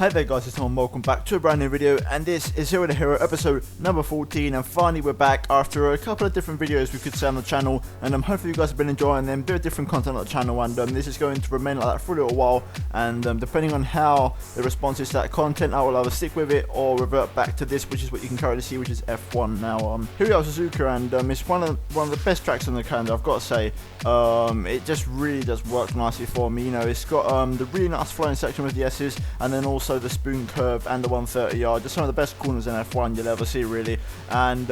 Hey there guys, it's Tom and welcome back to a brand new video, and this is Zero2Hero episode number 14, and finally we're back after a couple of different videos we could say on the channel, and hopefully you guys have been enjoying them. Bit of different content on the channel, and this is going to remain like that for a little while, and depending on how the response is to that content, I will either stick with it or revert back to this, which is what you can currently see, which is F1. Now here we are, Suzuka, and it's one of the best tracks on the calendar, I've got to say. It just really does work nicely for me. You know, it's got the really nice flowing section with the S's, and then also the spoon curve and the 130 yard, just some of the best corners in F1 you'll ever see, really. And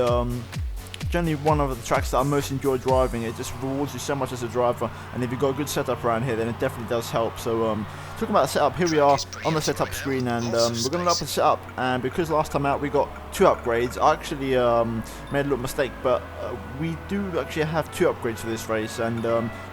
generally one of the tracks that I most enjoy driving. It just rewards you so much as a driver, and if you've got a good setup around here, then it definitely does help. So talking about the setup, here we are on the setup screen, and we're going to load up the setup. And because last time out we got 2 upgrades, I actually made a little mistake, but we do actually have 2 upgrades for this race, and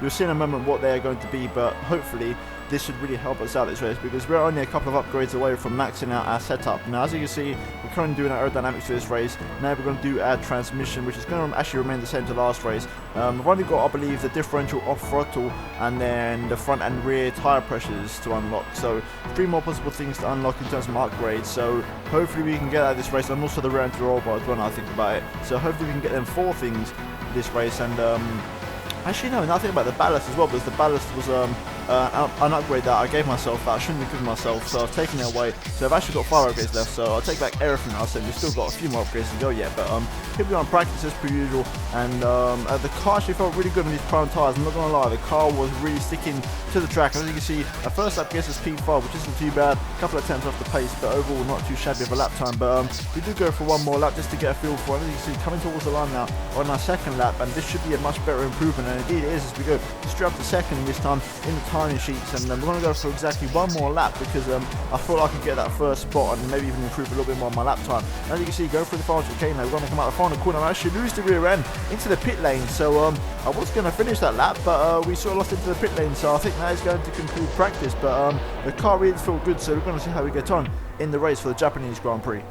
you'll see in a moment what they are going to be, but hopefully this should really help us out this race, because we're only a couple of upgrades away from maxing out our setup. Now, as you can see, we're currently doing our aerodynamics for this race. Now we're going to do our transmission, which is going to actually remain the same to last race. We've only got, I believe, the differential off throttle and then the front and rear tyre pressures to unlock. So 3 more possible things to unlock in terms of upgrades. So hopefully we can get out of this race, and also the rear end roll bar as well, now I think about it. So hopefully we can get them 4 things this race. And actually no, nothing about the ballast as well, because the ballast was an upgrade that I gave myself that I shouldn't have given myself, so I've taken it away. So I've actually got 5 upgrades left, so I'll take back everything I said. We've still got a few more upgrades to go yet, but here we are on practice as per usual. And the car actually felt really good on these prime tyres. I'm not going to lie, the car was really sticking to the track. As you can see, our first lap gets us P5, which isn't too bad. A couple of attempts off the pace, but overall not too shabby of a lap time. But we do go for one more lap just to get a feel for it. As you can see, coming towards the line now on our second lap, and this should be a much better improvement, and indeed it is, as we go straight up to second this time in the timing sheets. And we're going to go for exactly one more lap, because I thought I could get that first spot and maybe even improve a little bit more on my lap time. As you can see, go through the final chicane now. We're going to come out the final corner and actually lose the rear end into the pit lane. So I was going to finish that lap, but we sort of lost into the pit lane, so I think that is going to conclude practice. But the car really feels good, so we're going to see how we get on in the race for the Japanese Grand Prix.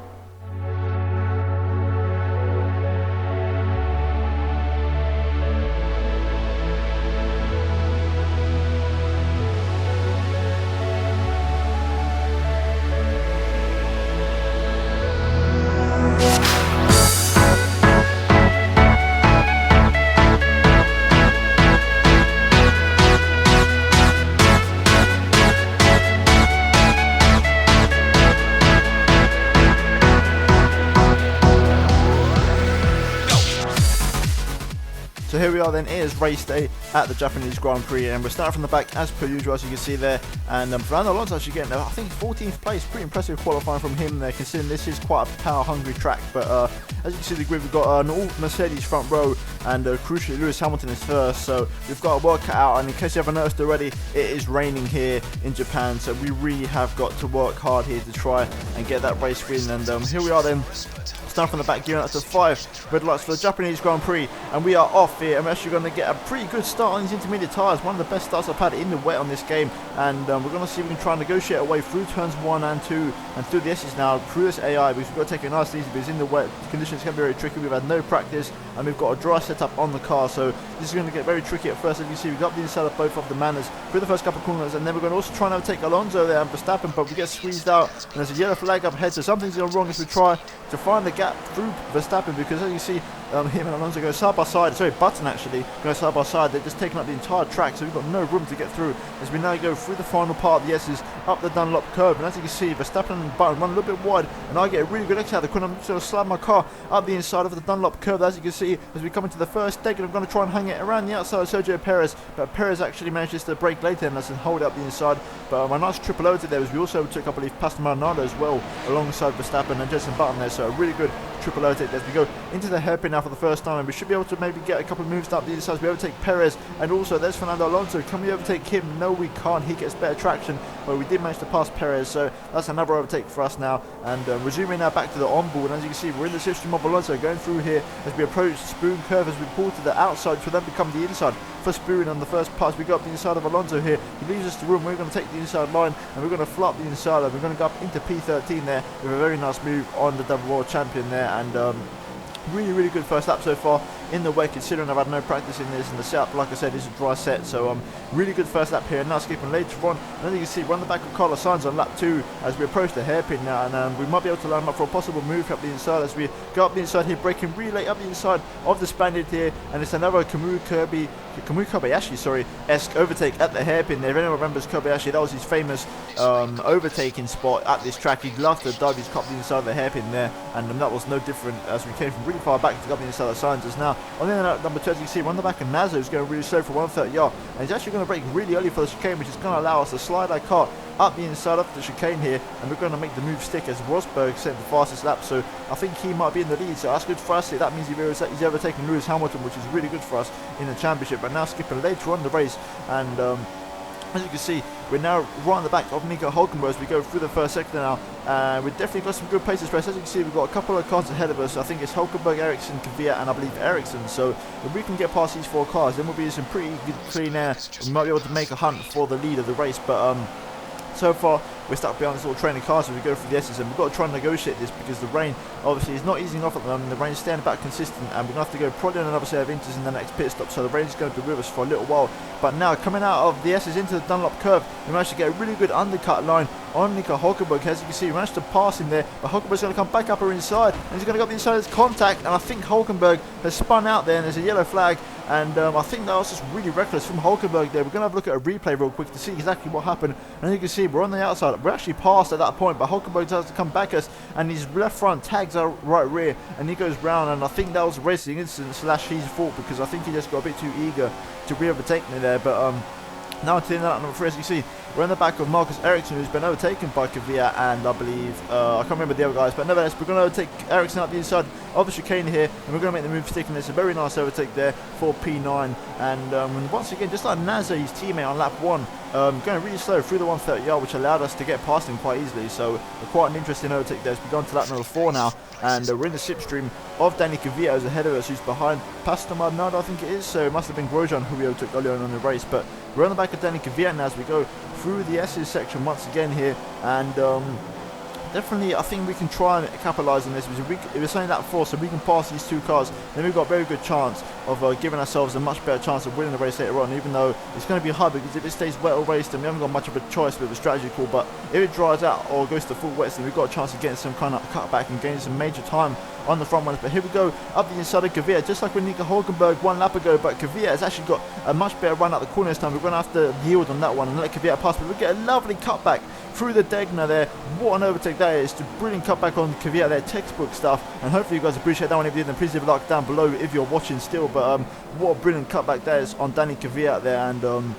So here we are then, it is race day at the Japanese Grand Prix, and we're starting from the back as per usual, as you can see there. And Fernando Alonso actually getting, I think, 14th place, pretty impressive qualifying from him there, considering this is quite a power-hungry track. But as you can see the grid, we've got an all Mercedes front row, and crucially Lewis Hamilton is first, so we've got to work it out. And in case you haven't noticed already, it is raining here in Japan, so we really have got to work hard here to try and get that race win. And here we are then, starting from the back, gearing up to 5 red lights for the Japanese Grand Prix, and we are off here. I'm actually going to get a pretty good start on these intermediate tyres, one of the best starts I've had in the wet on this game. And we're going to see if we can try and negotiate our way through turns 1 and 2 and through the S's now, through this AI, because we've got to take it nice and easy, because in the wet conditions can be very tricky. We've had no practice, and we've got a dry setup on the car, so this is going to get very tricky at first. As you can see, we've got the inside of both of the manners through the first couple of corners, and then we're going to also try and overtake Alonso there and Verstappen, but we get squeezed out, and there's a yellow flag up ahead, so something's gone wrong as we try to find the gap through Verstappen, because as you see, him and Alonso go side by side, sorry, Button actually go side by side. They're just taking up the entire track, so we've got no room to get through as we now go through the final part of the S's up the Dunlop curve. And as you can see, Verstappen and Button run a little bit wide, and I get a really good exit out of the corner. I'm just going to slide my car up the inside of the Dunlop curve. As you can see, as we come into the first stake, I'm going to try and hang it around the outside of Sergio Perez, but Perez actually manages to brake later and us and hold it up the inside. But my nice triple overtake there was we also took, I believe, Pastor Maldonado as well alongside Verstappen and Jenson Button there, so a really good triple overtake as we go into the hairpin now for the first time, and we should be able to maybe get a couple of moves up the inside as we overtake Perez. And also there's Fernando Alonso. Can we overtake him? No, we can't. He gets better traction, but we did manage to pass Perez, so that's another overtake for us now. And resuming now back to the onboard, and as you can see, we're in the slipstream of Alonso going through here as we approach Spoon Curve, as we pull to the outside for them to come the inside for Spoon on the first pass. We go up the inside of Alonso here. He leaves us the room. We're going to take the inside line, and we're going to flop the inside, and we're going to go up into P13 there with a very nice move on the double world champion there. And really good first lap so far. in the wet, considering I've had no practice in this, and the setup, like I said, is a dry set. So really good first lap here. Now skipping later on, and then you can see we're on the back of Carlos Sainz on lap 2 as we approach the hairpin now, and we might be able to line him up for a possible move up the inside as we go up the inside here, braking really late up the inside of the Spaniard here, and it's another Kobayashi-esque overtake at the hairpin there. If anyone remembers Kobayashi, that was his famous overtaking spot at this track. He'd love to dive his cup the inside of the hairpin there, and that was no different as we came from really far back to go up the inside of Sainz. As now on the end number 2, as you can see, we're on the back of Nazo, who's going really slow for 130, and he's actually going to brake really early for the chicane, which is going to allow us to slide our car up the inside of the chicane here, and we're going to make the move stick as Rosberg set the fastest lap, so I think he might be in the lead, so that's good for us. That means he's overtaking Lewis Hamilton, which is really good for us in the championship. But now skipping later on the race, and as you can see, we're now right on the back of Nico Hülkenberg as we go through the first sector now. We've definitely got some good pace this race. As you can see, we've got a couple of cars ahead of us. I think it's Hülkenberg, Ericsson, Kvyat, and I believe Ericsson. So if we can get past these 4 cars, then we'll be in some pretty good clean air. We might be able to make a hunt for the lead of the race. But so far, we're stuck behind this little train of cars as we go through the S's, and we've got to try and negotiate this because the rain obviously is not easing off at the moment. The rain's staying about consistent, and we're going to have to go probably on another set of inters in the next pit stop, so the rain's going to be with us for a little while. But now, coming out of the S's into the Dunlop curve, we managed to get a really good undercut line on Nico Hülkenberg. As you can see, we managed to pass him there, but Hülkenberg's going to come back up her inside, and he's going to go up the inside of his contact, and I think Hülkenberg has spun out there, and there's a yellow flag, and I think that was just really reckless from Hülkenberg there. We're going to have a look at a replay real quick to see exactly what happened, and you can see we're on the outside. We're actually past at that point, but Hülkenberg has to come back us, and his left front tags our right rear, and he goes round, and I think that was a racing incident / his fault, because I think he just got a bit too eager to re-overtake me there. But now to that number 3, as you see, we're in the back of Marcus Ericsson, who's been overtaken by Kvyat and I believe, I can't remember the other guys, but nevertheless, we're going to overtake Ericsson up the inside of the chicane here, and we're going to make the move stick, and it's a very nice overtake there for P9, and once again, just like Nazo, his teammate on lap 1, going really slow through the 130, which allowed us to get past him quite easily, so quite an interesting overtake there. We've gone to lap number 4 now, and we're in the slipstream of Danny Kvyat, who's ahead of us, who's behind Pastor Maldonado, I think it is, so it must have been Grosjean who we overtook earlier on in the race, but we're on the back of Danny Kvyat now as we go through the S's section once again here, and definitely I think we can try and capitalise on this. If we're saying that before, so we can pass these 2 cars, then we've got a very good chance of giving ourselves a much better chance of winning the race later on, even though it's going to be hard because if it stays wet all race, then we haven't got much of a choice with a strategy call. But if it dries out or goes to full wet, then we've got a chance of getting some kind of cutback and gaining some major time on the front runners. But here we go up the inside of Kvyat, just like with Nico Hülkenberg 1 lap ago, but Kvyat has actually got a much better run out the corner this time. We're going to have to yield on that one and let Kvyat pass, but we get a lovely cutback through the Degner there. What an overtake that is. It's a brilliant cutback on Kvyat there, textbook stuff, and hopefully you guys appreciate that one. If you did, then please leave a like down below if you're watching still. But what a brilliant cutback that is on Danny Kvyat there, and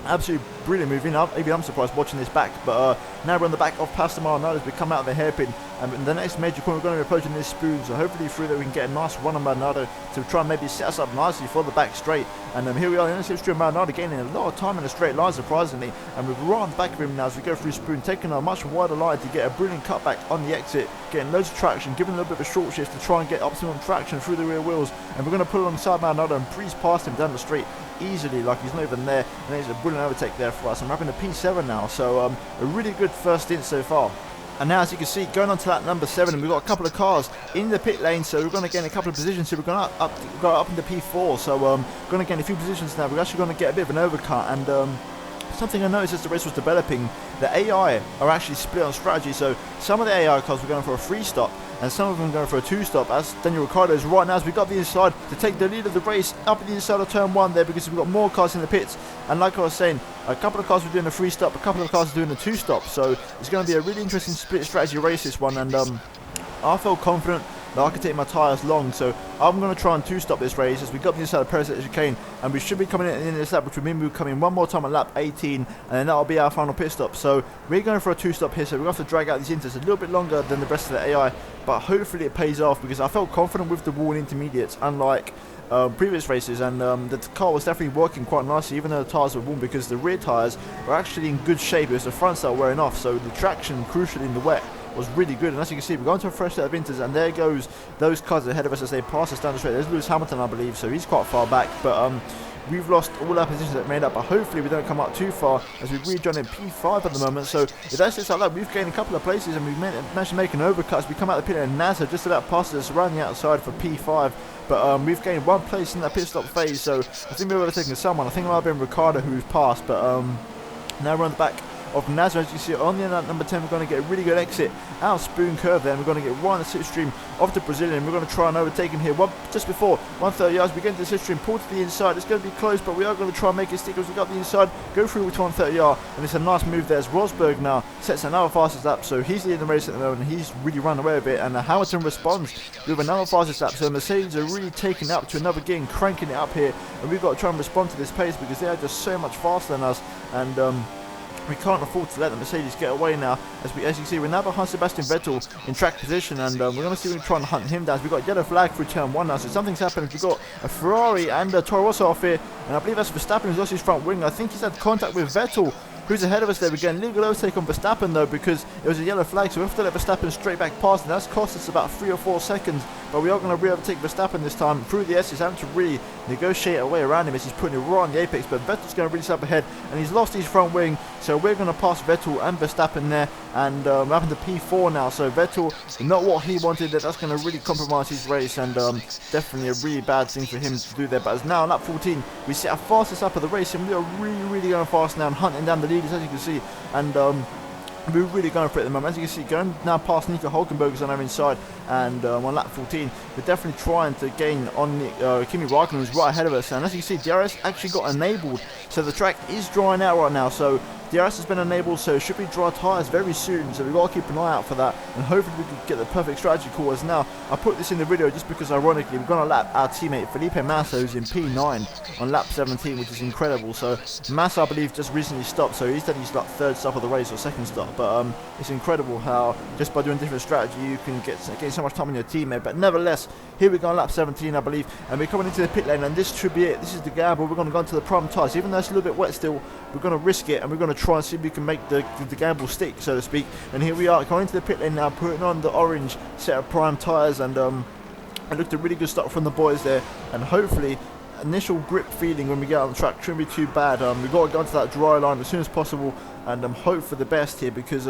absolutely brilliant move. Even I'm surprised watching this back. But now we're on the back of Pastor Maldonado as we come out of the hairpin, and in the next major corner we're going to be approaching this spoon, so hopefully through there we can get a nice run on Maldonado to try and maybe set us up nicely for the back straight. And here we are in the slipstream of Maldonado, gaining a lot of time in a straight line surprisingly, and we're right on the back of him now as we go through spoon, taking a much wider line to get a brilliant cutback on the exit, getting loads of traction, giving a little bit of a short shift to try and get optimum traction through the rear wheels, and we're going to pull alongside Maldonado and breeze past him down the straight easily like he's not even there, and there's a brilliant overtake there for us. I'm wrapping the P7 now, so a really good first stint so far. And now, as you can see, going on to that number 7, and we've got a couple of cars in the pit lane, so we're going to gain a couple of positions. So we're going to go up into P4, so going to gain a few positions now. We're actually going to get a bit of an overcut, and something I noticed as the race was developing, the AI are actually split on strategy. So some of the AI cars were going for a 3-stop, and some of them going for a 2-stop, as Daniel Ricciardo is right now as we got the inside to take the lead of the race up at the inside of turn 1 there, because we've got more cars in the pits. And like I was saying, a couple of cars were doing a 3-stop, a couple of cars are doing a 2-stop, so it's going to be a really interesting split strategy race, this one. And I felt confident that I could take my tyres long, so I'm going to try and 2-stop this race as we got the inside of Perez at the chicane, and we should be coming in at the end of this lap, which will mean we'll come in one more time at lap 18, and then that'll be our final pit stop. So we're going for a 2-stop here, so we're going to have to drag out these inters a little bit longer than the rest of the AI, but hopefully it pays off, because I felt confident with the wall intermediates, unlike previous races, and the car was definitely working quite nicely, even though the tyres were warm, because the rear tyres were actually in good shape. It was the fronts that were wearing off, so the traction, crucially in the wet, was really good. And as you can see, we're going to a fresh set of inters, and there goes those cars ahead of us as they pass us down the straight. There's Lewis Hamilton, I believe, so he's quite far back, but we've lost all our positions that made up, but hopefully we don't come up too far as we've rejoined in P5 at the moment. So if that's just like that, we've gained a couple of places and we've managed to make an overcut as we come out of the pit lane, and NASA just about passes us around the outside for P5. But we've gained one place in that pit stop phase, so I think we're overtaking someone. I think it might have been Ricardo who we've passed, but now we're on the back of NASA. As you see on the end at number 10, we're going to get a really good exit out of Spoon Curve there, and we're going to get right on the slipstream of the Brazilian. We're going to try and overtake him here. Just before 130 yards, we get into the slipstream, pull to the inside. It's going to be close, but we are going to try and make it stick as we got the inside, go through with 130 yard, and it's a nice move there as Rosberg now sets another fastest lap, so he's leading the race at the moment, and he's really run away with it, and Hamilton responds with another fastest lap, so Mercedes are really taking it up to another gear and cranking it up here, and we've got to try and respond to this pace because they are just so much faster than us, and we can't afford to let the Mercedes get away now. As you can see, we're now behind Sebastian Vettel in track position, and we're going to see if we can try and hunt him down. We've got yellow flag through turn 1 now, so something's happened. We've got a Ferrari and a Toro Rosso off here, and I believe that's Verstappen who's lost his front wing. I think he's had contact with Vettel, who's ahead of us there. We're getting legal overtake on Verstappen though because it was a yellow flag, so we have to let Verstappen straight back past, and that's cost us about 3 or 4 seconds, but we are going to re-overtake Verstappen this time through the S's, having to really negotiate a way around him as he's putting it right on the apex, but Vettel's going to really step ahead, and he's lost his front wing, so we're going to pass Vettel and Verstappen there, and we're having to P4 now, so Vettel, not what he wanted, that's going to really compromise his race, and definitely a really bad thing for him to do there. But as now on lap 14, we set our fastest lap of the race, and we are really going fast now and hunting down the leaders, as you can see, and we're really going for it at the moment. As you can see, going now past Nico Hulkenberg on our inside, and on lap 14, we're definitely trying to gain on Kimi Raikkonen, who's right ahead of us. And as you can see, DRS actually got enabled, so the track is drying out right now. So DRS has been enabled, so it should be dry tyres very soon. So we've got to keep an eye out for that, and hopefully we can get the perfect strategy call. As now, I put this in the video just because, ironically, we're going to lap our teammate Felipe Massa, who's in P9 on lap 17, which is incredible. So Massa, I believe, just recently stopped, so he's done his like, third stop of the race or second stop. But it's incredible how just by doing different strategy you can get so much time on your teammate. But nevertheless, here we go on lap 17, I believe, and we're coming into the pit lane, and this should be it. This is the gamble. We're going to go into the prime tyres, even though it's a little bit wet still. We're going to risk it, and we're going to try and see if we can make the gamble stick, so to speak. And here we are going into the pit lane now, putting on the orange set of prime tyres, and it looked a really good start from the boys there, and hopefully initial grip feeling when we get on the track shouldn't be too bad. We've got to go into that dry line as soon as possible and hope for the best here, because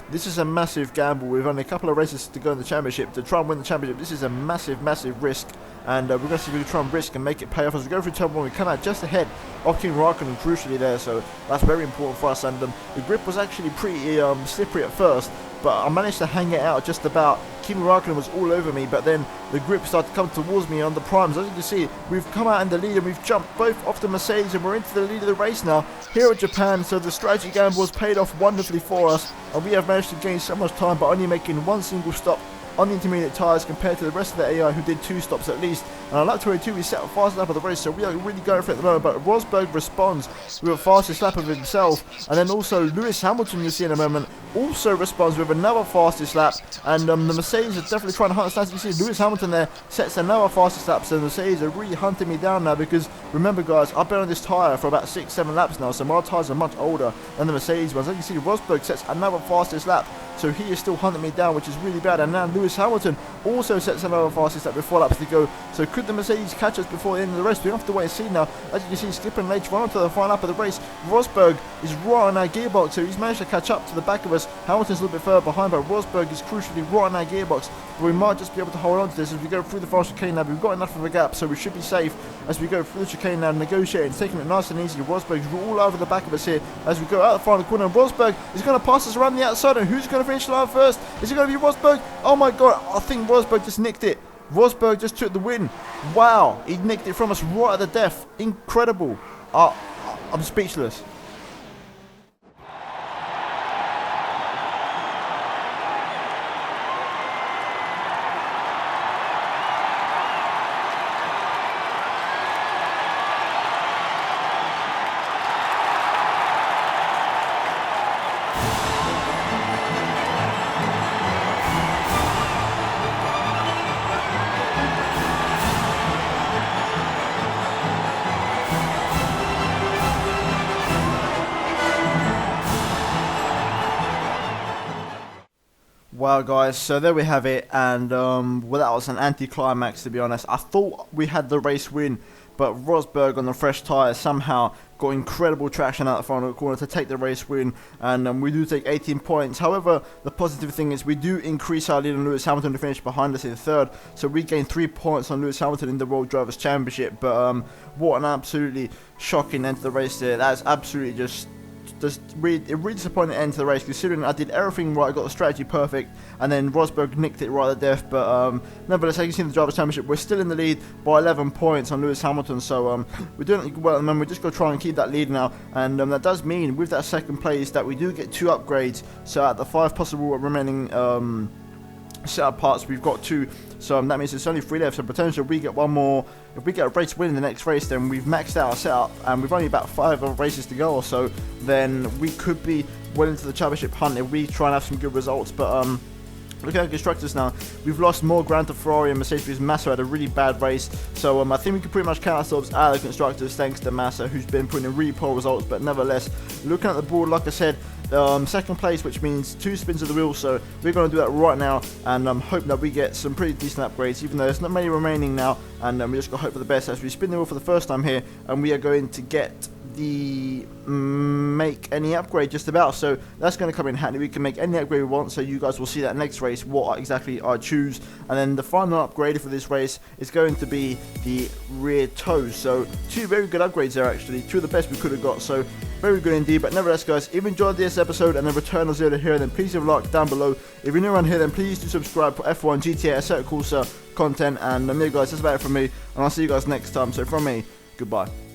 this is a massive gamble. We've only a couple of races to go in the championship. To try and win the championship, this is a massive risk, and we're going to see if we can try and risk and make it pay off. As we go through turn 1, we come out just ahead of Kimi Raikkonen crucially there, so that's very important for us. And the grip was actually pretty slippery at first, but I managed to hang it out just about. Kimi Raikkonen was all over me, but then the grip started to come towards me on the primes. As you can see, we've come out in the lead and we've jumped both off the Mercedes, and we're into the lead of the race now here at Japan. So the strategy gamble has paid off wonderfully for us, and we have managed to gain so much time by only making one single stop on the intermediate tyres compared to the rest of the AI who did 2 stops at least. And on lap 22 we set a fast lap of the race, so we are really going for it at the moment. But Rosberg responds with a fastest lap of himself, and then also Lewis Hamilton, you'll see in a moment, also responds with another fastest lap, and the Mercedes are definitely trying to hunt us down. As you see, Lewis Hamilton there sets another fastest lap, so the Mercedes are really hunting me down now, because remember guys, I've been on this tyre for about 6-7 laps now, so my tyres are much older than the Mercedes ones. As you see, Rosberg sets another fastest lap, so he is still hunting me down, which is really bad. And now Lewis Hamilton also sets another fastest lap with 4 laps to go, so could the Mercedes catch us before the end of the race? We have to wait and see now. As you can see, skipping later on to the final lap of the race, Rosberg is right on our gearbox, so he's managed to catch up to the back of us. Hamilton's a little bit further behind, but Rosberg is crucially right on our gearbox, but we might just be able to hold on to this as we go through the final chicane now. We've got enough of a gap, so we should be safe as we go through the chicane now, negotiating, taking it nice and easy. Rosberg's all over the back of us here as we go out the final corner, and Rosberg is going to pass us around the outside, and who's going to finish the line first? Is it going to be Rosberg? Oh my god, I think Rosberg just nicked it. Rosberg just took the win. Wow, he nicked it from us right at the death. Incredible. I'm speechless. Wow guys, so there we have it, and well, that was an anti-climax to be honest. I thought we had the race win, but Rosberg on the fresh tyre somehow got incredible traction out the final corner to take the race win, and we do take 18 points. However, the positive thing is we do increase our lead on Lewis Hamilton to finish behind us in third, so we gain 3 points on Lewis Hamilton in the World Drivers' Championship. But what an absolutely shocking end to the race there. That's absolutely just really disappointing end to the race, considering I did everything right, I got the strategy perfect, and then Rosberg nicked it right at death. But nevertheless, as you can see in the Drivers' Championship, we're still in the lead by 11 points on Lewis Hamilton, so we're doing well at the moment. We're just going to try and keep that lead now, and that does mean with that second place that we do get 2 upgrades. So at the 5 possible remaining setup parts, we've got 2, so that means it's only 3 left, so potentially we get 1 more. If we get a race win in the next race, then we've maxed out our setup, and we've only about 5 other races to go or so, then we could be well into the championship hunt if we try and have some good results. But looking at the constructors now, we've lost more ground to Ferrari and Mercedes because Massa had a really bad race. So I think we can pretty much count ourselves out of the constructors thanks to Massa, who's been putting in really poor results. But nevertheless, looking at the board, like I said, second place, which means 2 spins of the wheel, so we're going to do that right now, and I'm hoping that we get some pretty decent upgrades, even though there's not many remaining now, and we just got to hope for the best as we spin the wheel for the first time here, and we are going to get the make any upgrade just about, so that's going to come in handy. We can make any upgrade we want, so you guys will see that next race what exactly I choose. And then the final upgrade for this race is going to be the rear toes, so 2 very good upgrades there, actually 2 of the best we could have got, so very good indeed. But nevertheless, guys, if you enjoyed this episode and the return of Zero2Hero, then please leave a like down below. If you're new around here, then please do subscribe for F1, GTA, Assetto Corsa content. And yeah, guys, that's about it from me, and I'll see you guys next time. So from me, goodbye.